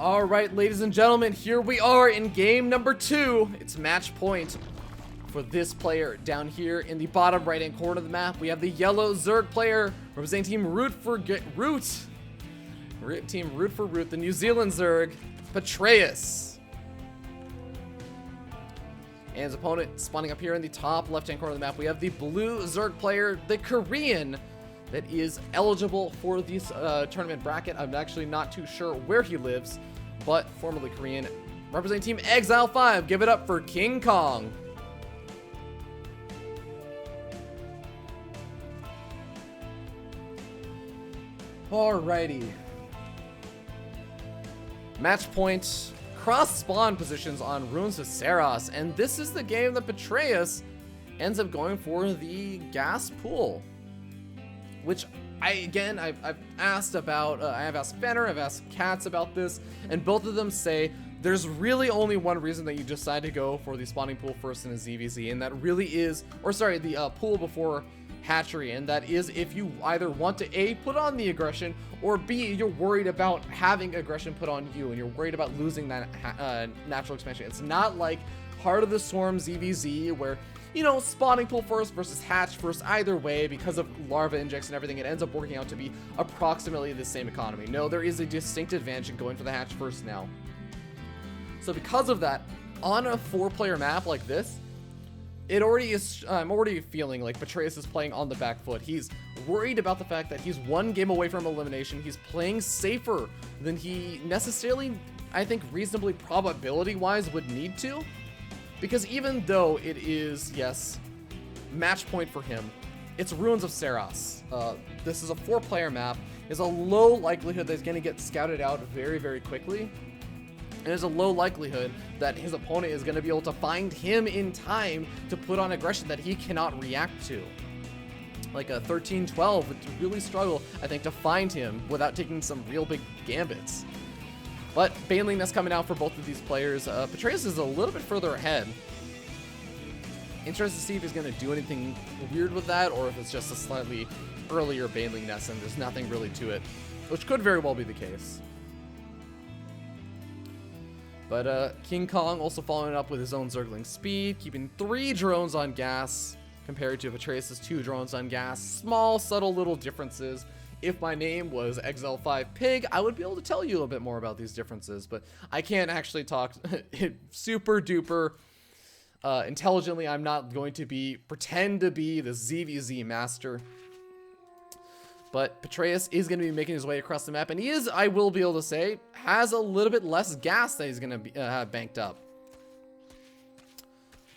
All right, ladies and gentlemen, here we are in game number 2. It's match point for this player down here in the bottom right-hand corner of the map. We have the yellow Zerg player representing Team Root for Root, the New Zealand Zerg, Petraeus. And his opponent spawning up here in the top left-hand corner of the map. We have the blue Zerg player, the Korean, that is eligible for this tournament bracket. I'm actually not too sure where he lives, but formerly Korean. Representing Team Exile 5, give it up for KingkOng. Alrighty. Match point, cross spawn positions on Ruins of Saros, and this is the game that Petraeus ends up going for the gas pool. Which I've asked about, I've asked Fenner, I've asked Katz about this, and both of them say there's really only one reason that you decide to go for the spawning pool first in a ZvZ, and that really is, the pool before hatchery, and that is if you either want to A, put on the aggression, or B, you're worried about having aggression put on you, and you're worried about losing that natural expansion. It's not like Heart of the Storm ZvZ, where spawning pool first versus hatch first, either way, because of larva injects and everything, it ends up working out to be approximately the same economy. No, there is a distinct advantage in going for the hatch first now. So because of that, on a 4-player map like this, it already is, I'm already feeling like Petraeus is playing on the back foot. He's worried about the fact that he's one game away from elimination. He's playing safer than he necessarily, I think, reasonably probability-wise would need to. Because even though it is, yes, match point for him, it's Ruins of Saros. This is a 4-player map. There's a low likelihood that he's going to get scouted out very, very quickly. And there's a low likelihood that his opponent is going to be able to find him in time to put on aggression that he cannot react to. Like a 13-12 would really struggle, I think, to find him without taking some real big gambits. But Baneling that's coming out for both of these players. Petraeus is a little bit further ahead. Interested to see if he's going to do anything weird with that, or if it's just a slightly earlier Baneling nest and there's nothing really to it, which could very well be the case. But KingkOng also following up with his own Zergling speed, keeping 3 drones on gas compared to Petraeus' 2 drones on gas. Small, subtle little differences. If my name was Exile5 Pig, I would be able to tell you a little bit more about these differences, but I can't actually talk super duper intelligently. I'm not going to pretend to be the ZvZ master. But Petraeus is going to be making his way across the map, and he is, I will be able to say, has a little bit less gas that he's going to have banked up.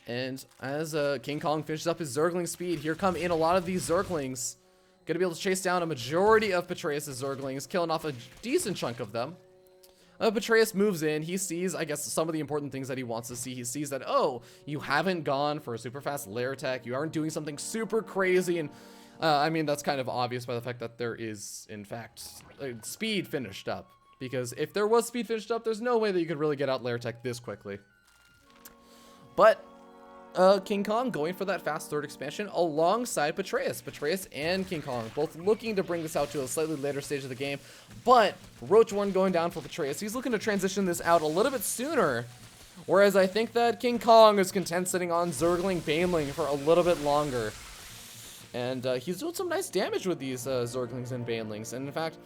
And as KingkOng finishes up his Zergling speed, here come in a lot of these Zerglings. Going to be able to chase down a majority of Petraeus' Zerglings, killing off a decent chunk of them. Petraeus moves in. He sees, I guess, some of the important things that he wants to see. He sees that, oh, you haven't gone for a super fast lair attack. You aren't doing something super crazy. And, I mean, that's kind of obvious by the fact that there is, in fact, speed finished up. Because if there was speed finished up, there's no way that you could really get out lair attack this quickly. But KingkOng going for that fast 3rd expansion alongside Petraeus. Petraeus and KingkOng both looking to bring this out to a slightly later stage of the game, but Roach 1 going down for Petraeus. He's looking to transition this out a little bit sooner, whereas I think that KingkOng is content sitting on Zergling Baneling for a little bit longer. And he's doing some nice damage with these Zerglings and Banelings, and in fact,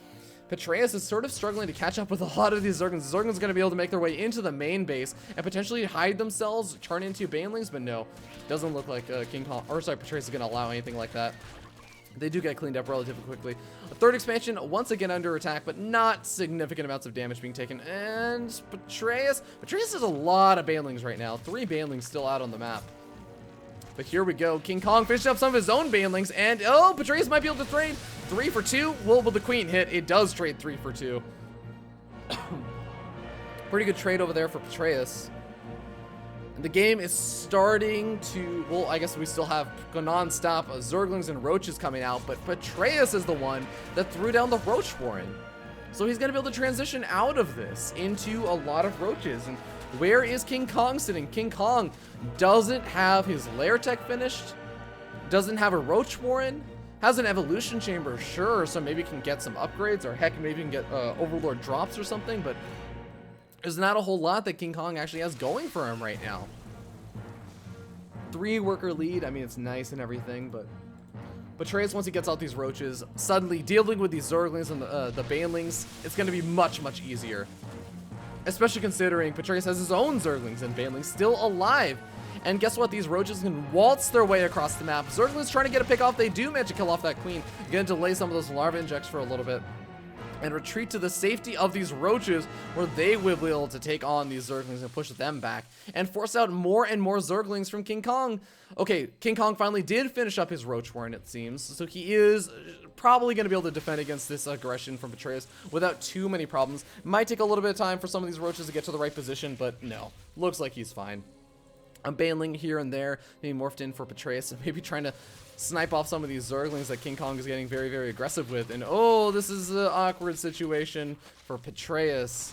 Petraeus is sort of struggling to catch up with a lot of these Zerglings. The Zerglings are going to be able to make their way into the main base and potentially hide themselves, turn into Banelings, but no. Doesn't look like Petraeus is going to allow anything like that. They do get cleaned up relatively quickly. A 3rd expansion, once again under attack, but not significant amounts of damage being taken. And Petraeus has a lot of Banelings right now. 3 Banelings still out on the map. But here we go. KingkOng finished up some of his own Banelings, and oh, Petraeus might be able to trade 3 for 2. Will the Queen hit? It does trade 3 for 2. Pretty good trade over there for Petraeus. And the game is starting to, well, I guess we still have non-stop Zerglings and Roaches coming out, but Petraeus is the one that threw down the Roach Warren. So he's going to be able to transition out of this into a lot of Roaches. And where is KingkOng sitting? KingkOng doesn't have his lair tech finished, doesn't have a Roach Warren, has an evolution chamber, sure, so maybe can get some upgrades, or heck, maybe can get Overlord drops or something, but there's not a whole lot that KingkOng actually has going for him right now. 3-worker lead, I mean, it's nice and everything, but Petraeus, once he gets out these roaches, suddenly dealing with these Zerglings and the Banelings, it's going to be much, much easier. Especially considering Petraeus has his own Zerglings and Banelings still alive. And guess what? These roaches can waltz their way across the map. Zerglings trying to get a pick off. They do manage to kill off that queen. Gonna delay some of those larva injects for a little bit. And retreat to the safety of these roaches where they will be able to take on these Zerglings and push them back. And force out more and more Zerglings from KingkOng. Okay, KingkOng finally did finish up his roach warren, it seems. So he is probably going to be able to defend against this aggression from Petraeus without too many problems. Might take a little bit of time for some of these roaches to get to the right position, but no. Looks like he's fine. A Baneling here and there, maybe morphed in for Petraeus, and maybe trying to snipe off some of these Zerglings that KingkOng is getting very, very aggressive with. And oh, this is an awkward situation for Petraeus.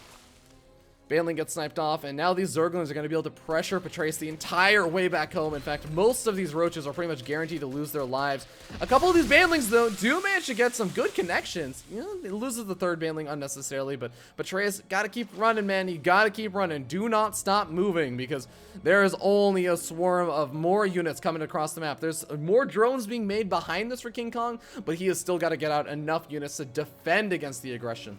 Baneling gets sniped off, and now these Zerglings are going to be able to pressure Petraeus the entire way back home. In fact, most of these roaches are pretty much guaranteed to lose their lives. A couple of these Banelings, though, do manage to get some good connections. You know, it loses the 3rd Baneling unnecessarily, but Petraeus, got to keep running, man. You got to keep running. Do not stop moving, because there is only a swarm of more units coming across the map. There's more drones being made behind this for KingkOng, but he has still got to get out enough units to defend against the aggression.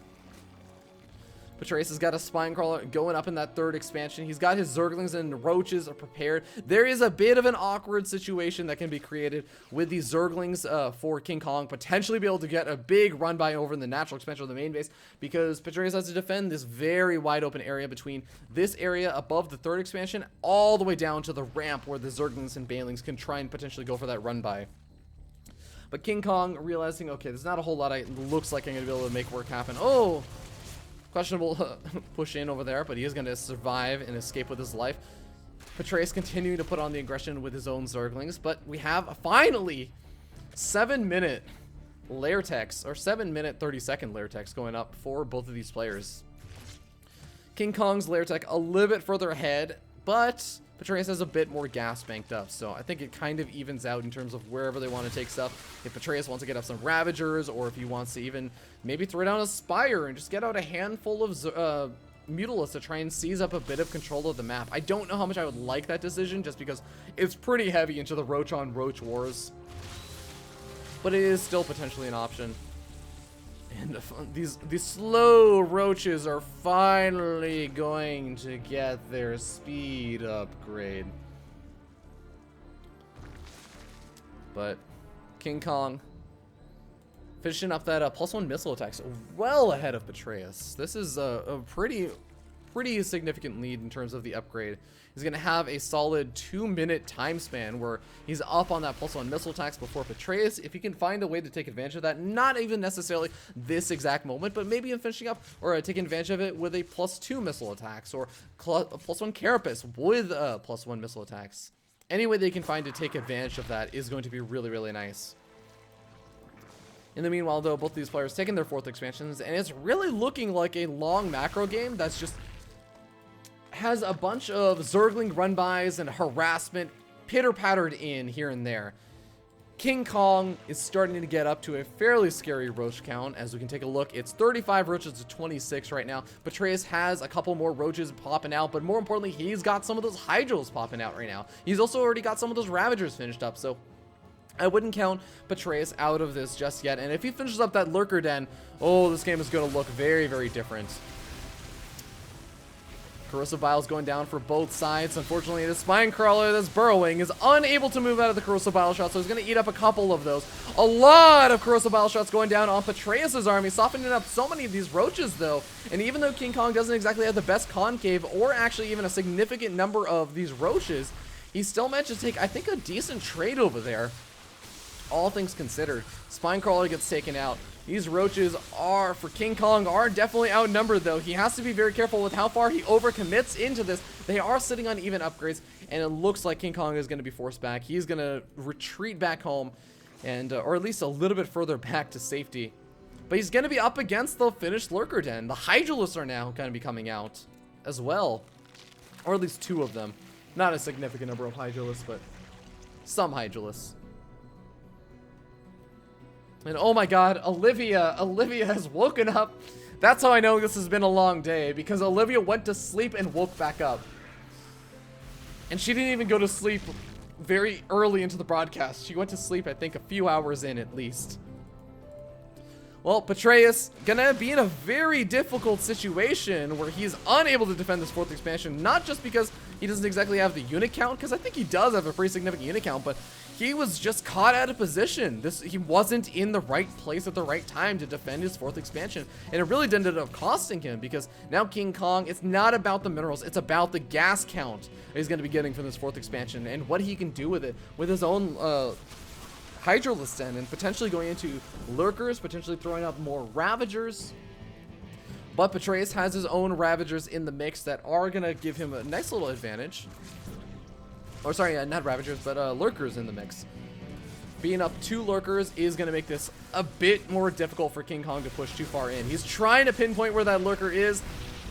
Petraeus has got a spine crawler going up in that 3rd expansion. He's got his Zerglings and roaches prepared. There is a bit of an awkward situation that can be created with these Zerglings for KingkOng potentially be able to get a big run by over in the natural expansion of the main base, because Petraeus has to defend this very wide open area between this area above the 3rd expansion all the way down to the ramp where the Zerglings and Banelings can try and potentially go for that run by. But KingkOng realizing, okay, there's not a whole lot looks like I'm going to be able to make work happen. Oh! Questionable push in over there, but he is going to survive and escape with his life. Petraeus continuing to put on the aggression with his own Zerglings, but we have finally 7-minute lair text, or 7-minute 30-second lair text going up for both of these players. KingkOng's lair tech a little bit further ahead, but Petraeus has a bit more gas banked up, so I think it kind of evens out in terms of wherever they want to take stuff. If Petraeus wants to get up some Ravagers, or if he wants to even maybe throw down a Spire and just get out a handful of Mutalisks to try and seize up a bit of control of the map. I don't know how much I would like that decision, just because it's pretty heavy into the Roach-on-Roach wars. But it is still potentially an option. And these slow roaches are finally going to get their speed upgrade. But KingkOng finishing up that +1 missile attacks well ahead of Petraeus. This is a pretty significant lead in terms of the upgrade. He's going to have a solid 2-minute time span where he's up on that +1 missile attacks before Petraeus. If he can find a way to take advantage of that, not even necessarily this exact moment, but maybe in finishing up or taking advantage of it with a +2 missile attacks, or +1 Carapace with +1 missile attacks. Any way they can find to take advantage of that is going to be really, really nice. In the meanwhile, though, both of these players taking their 4th expansions, and it's really looking like a long macro game that's just has a bunch of Zergling run-bys and harassment pitter-pattered in here and there. KingkOng is starting to get up to a fairly scary roach count. As we can take a look, it's 35 roaches to 26 right now. Petraeus has a couple more roaches popping out, but more importantly, he's got some of those Hydros popping out right now. He's also already got some of those Ravagers finished up, so I wouldn't count Petraeus out of this just yet. And if he finishes up that Lurker Den, oh, this game is going to look very, very different. Corrosive Bile's going down for both sides. Unfortunately, the Spine Crawler that's burrowing is unable to move out of the Corrosive Bile shot, so he's going to eat up a couple of those. A lot of Corrosive Bile shots going down on Petraeus' army, softening up so many of these roaches, though. And even though KingkOng doesn't exactly have the best concave, or actually even a significant number of these roaches, he still managed to take, I think, a decent trade over there. All things considered, Spine Crawler gets taken out. These roaches are, for KingkOng, are definitely outnumbered, though. He has to be very careful with how far he overcommits into this. They are sitting on even upgrades, and it looks like KingkOng is going to be forced back. He's going to retreat back home, and or at least a little bit further back to safety. But he's going to be up against the finished Lurker Den. The Hydralisks are now going to be coming out as well, or at least 2 of them. Not a significant number of Hydralisks, but some Hydralisks. And oh my god, Olivia has woken up That's how I know this has been a long day, because Olivia went to sleep and woke back up. And she didn't even go to sleep very early into the broadcast. She went to sleep, I think, a few hours in at least. Well, Petraeus gonna be in a very difficult situation where he's unable to defend this 4th expansion, not just because he doesn't exactly have the unit count, because I think he does have a pretty significant unit count, but he was just caught out of position. He wasn't in the right place at the right time to defend his 4th expansion, and it really ended up costing him, because now KingkOng, it's not about the minerals, it's about the gas count that he's gonna be getting from this 4th expansion, and what he can do with it, with his own Hydralisk Den, and potentially going into Lurkers, potentially throwing out more Ravagers. But Petraeus has his own Ravagers in the mix that are going to give him a nice little advantage. Or sorry, not Ravagers, but Lurkers in the mix. Being up 2 Lurkers is going to make this a bit more difficult for KingkOng to push too far in. He's trying to pinpoint where that Lurker is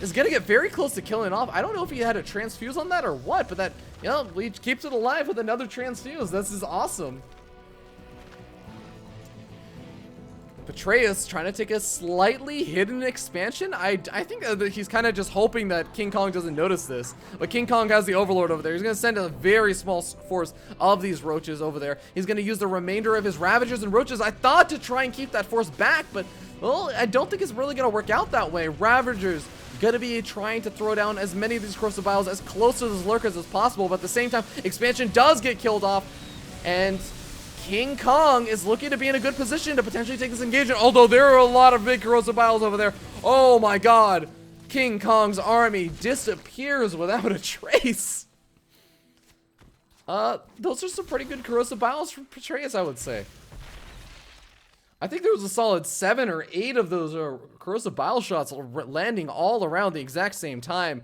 going to get very close to killing off. I don't know if he had a transfuse on that or what, but that, you know, he keeps it alive with another transfuse. This is awesome. Petraeus trying to take a slightly hidden expansion. I think that he's kind of just hoping that KingkOng doesn't notice this. But KingkOng has the Overlord over there. He's going to send a very small force of these Roaches over there. He's going to use the remainder of his Ravagers and Roaches, I thought, to try and keep that force back. But, well, I don't think it's really going to work out that way. Ravagers going to be trying to throw down as many of these Corsair Biles as close to those Lurkers as possible. But at the same time, expansion does get killed off. And KingkOng is looking to be in a good position to potentially take this engagement, although there are a lot of big Corrosive Biles over there. Oh my god. KingkOng's army disappears without a trace. Those are some pretty good Corrosive Biles from Petraeus, I would say. I think there was a solid 7 or 8 of those Corrosive Bile shots landing all around the exact same time,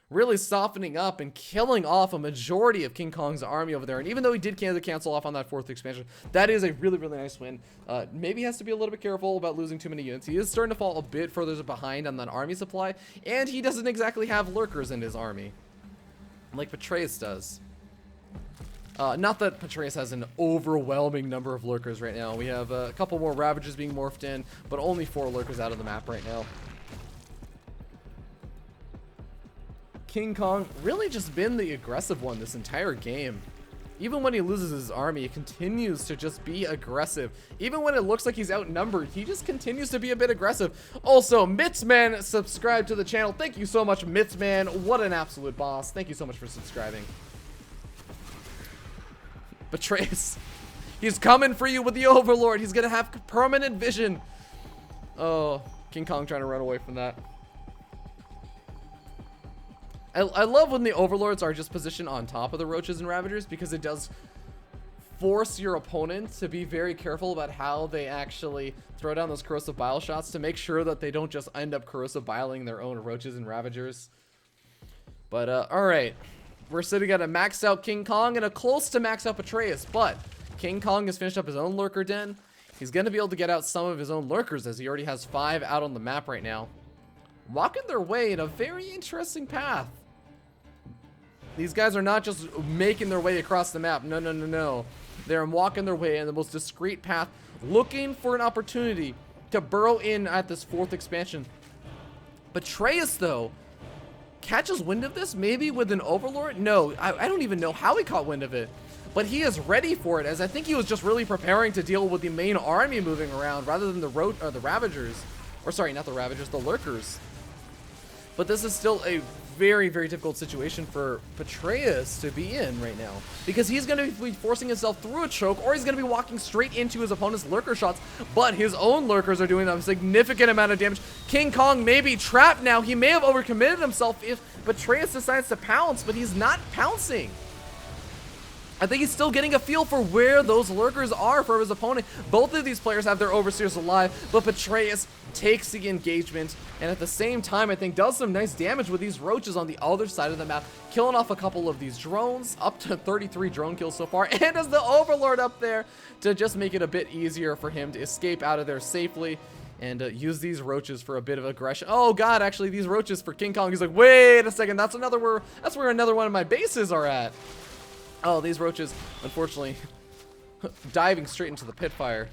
really softening up and killing off a majority of KingkOng's army over there. And even though he did cancel off on that 4th expansion, that is a really, really nice win. Maybe he has to be a little bit careful about losing too many units. He is starting to fall a bit further behind on that army supply, and he doesn't exactly have Lurkers in his army, like Petraeus does. Not that Petraeus has an overwhelming number of Lurkers right now. We have a couple more Ravagers being morphed in, but only 4 Lurkers out of the map right now. KingkOng really just been the aggressive one this entire game. Even when he loses his army, he continues to just be aggressive. Even when it looks like he's outnumbered, he just continues to be a bit aggressive. Also, Mitsman subscribed to the channel. Thank you so much, Mitsman. What an absolute boss. Thank you so much for subscribing. Petraeus, he's coming for you with the Overlord. He's gonna have permanent vision. Oh, KingkOng trying to run away from that. I love when the Overlords are just positioned on top of the Roaches and Ravagers, because it does force your opponent to be very careful about how they actually throw down those Corrosive Bile shots to make sure that they don't just end up Corrosive Biling their own Roaches and Ravagers. But, alright. We're sitting at a maxed out KingkOng and a close to maxed out Petraeus, but KingkOng has finished up his own Lurker Den. He's going to be able to get out some of his own Lurkers, as he already has 5 out on the map right now, walking their way in a very interesting path. These guys are not just making their way across the map. No, no, no, no. They're walking their way in the most discreet path, looking for an opportunity to burrow in at this 4th expansion. Petraeus, though, catches wind of this, maybe with an Overlord? No, I don't even know how he caught wind of it. But he is ready for it, as I think he was just really preparing to deal with the main army moving around rather than the Ravagers. Or sorry, not the Ravagers, the Lurkers. But this is still a very, very difficult situation for Petraeus to be in right now, because he's going to be forcing himself through a choke, or he's going to be walking straight into his opponent's Lurker shots, but his own Lurkers are doing a significant amount of damage. KingkOng may be trapped now. He may have overcommitted himself if Petraeus decides to pounce, but he's not pouncing. I think he's still getting a feel for where those Lurkers are for his opponent. Both of these players have their Overseers alive, but Petraeus takes the engagement, and at the same time, I think, does some nice damage with these Roaches on the other side of the map, killing off a couple of these drones, up to 33 drone kills so far, and as the Overlord up there to just make it a bit easier for him to escape out of there safely and use these Roaches for a bit of aggression. Oh god, actually, these Roaches for KingkOng, he's like, wait a second, that's where another one of my bases are at. Oh, these Roaches, unfortunately, diving straight into the pit fire.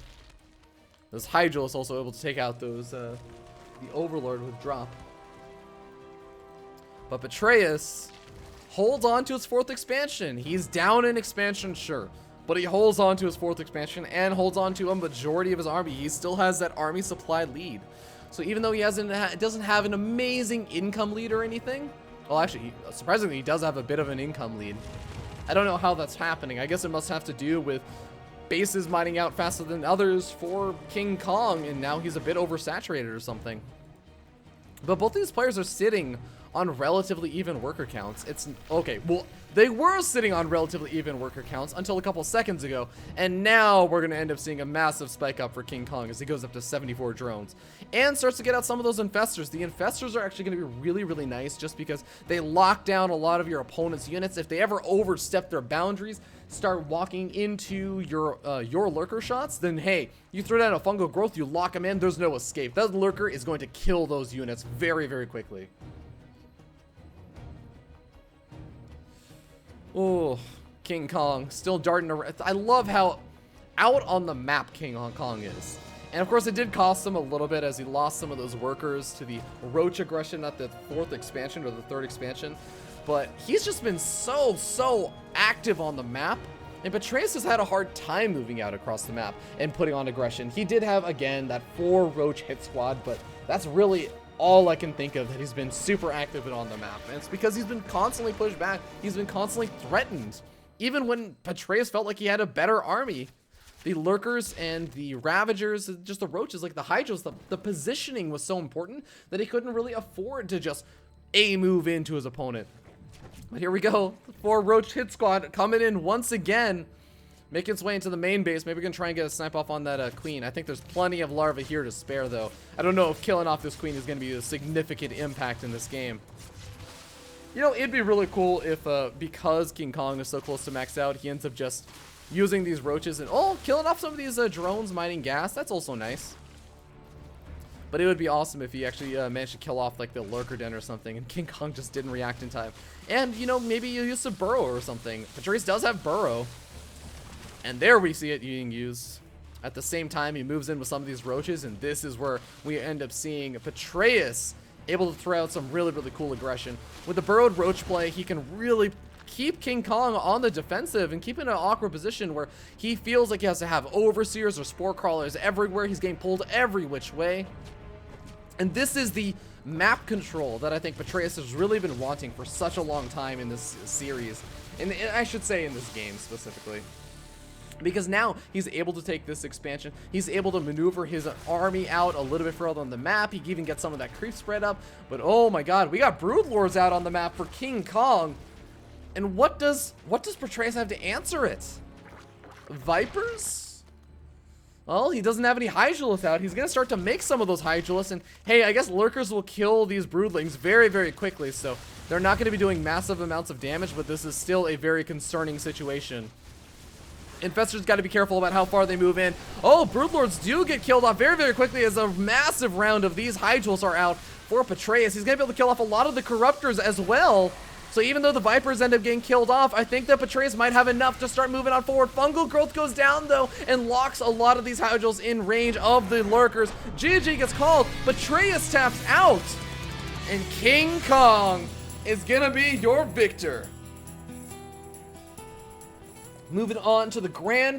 This Hydra is also able to take out those the Overlord would drop. But Petraeus holds on to his 4th expansion. He's down in expansion, sure, but he holds on to his 4th expansion and holds on to a majority of his army. He still has that army supply lead. So even though he doesn't have an amazing income lead or anything, well, actually, surprisingly, he does have a bit of an income lead. I don't know how that's happening. I guess it must have to do with bases mining out faster than others for KingkOng, and now he's a bit oversaturated or something. But both these players are sitting on relatively even worker counts. It's okay. Well, they were sitting on relatively even worker counts until a couple seconds ago, and now we're going to end up seeing a massive spike up for KingkOng as he goes up to 74 drones and starts to get out some of those infestors. The infestors are actually going to be really, really nice just because they lock down a lot of your opponent's units. If they ever overstep their boundaries, start walking into your lurker shots, then hey, you throw down a fungal growth, you lock them in, there's no escape. That lurker is going to kill those units very, very quickly. Oh, KingkOng still darting around. I love how out on the map KingkOng is. And of course it did cost him a little bit as he lost some of those workers to the roach aggression at the 4th expansion or the 3rd expansion. But he's just been so active on the map. And Petraeus has had a hard time moving out across the map and putting on aggression. He did have, again, that 4 roach hit squad, but that's really all I can think of that he's been super active on the map. And it's because he's been constantly pushed back. He's been constantly threatened. Even when Petraeus felt like he had a better army, the lurkers and the ravagers, just the roaches, like the hydros, the positioning was so important that he couldn't really afford to just move into his opponent. But here we go. 4 roach hit squad coming in once again, making its way into the main base. Maybe we can try and get a snipe off on that queen. I think there's plenty of larvae here to spare, though. I don't know if killing off this queen is going to be a significant impact in this game. You know, it'd be really cool if, because KingkOng is so close to max out, he ends up just using these roaches and, killing off some of these drones mining gas. That's also nice. But it would be awesome if he actually managed to kill off, like, the lurker den or something, and KingkOng just didn't react in time. And, you know, maybe you use a burrow or something. Petraeus does have burrow. And there we see it being used. At the same time, he moves in with some of these roaches, and this is where we end up seeing Petraeus able to throw out some really, really cool aggression. With the burrowed roach play, he can really keep KingkOng on the defensive and keep in an awkward position where he feels like he has to have overseers or spore crawlers everywhere. He's getting pulled every which way. And this is the map control that I think Petraeus has really been wanting for such a long time in this series. And I should say in this game specifically. Because now he's able to take this expansion. He's able to maneuver his army out a little bit further on the map. He can even get some of that creep spread up. But oh my god, we got Broodlords out on the map for KingkOng. And what does Petraeus have to answer it? Vipers? Well, he doesn't have any Hydralisks out. He's going to start to make some of those Hydralisks. And hey, I guess lurkers will kill these broodlings very, very quickly. So they're not going to be doing massive amounts of damage, but this is still a very concerning situation. Infestors got to be careful about how far they move in. Oh, Broodlords do get killed off very, very quickly as a massive round of these Hydralisks are out for Petraeus. He's going to be able to kill off a lot of the Corruptors as well. So even though the Vipers end up getting killed off, I think that Petraeus might have enough to start moving on forward. Fungal growth goes down, though, and locks a lot of these Hydralisks in range of the lurkers. GG gets called. Petraeus taps out. And KingkOng is going to be your victor. Moving on to the grand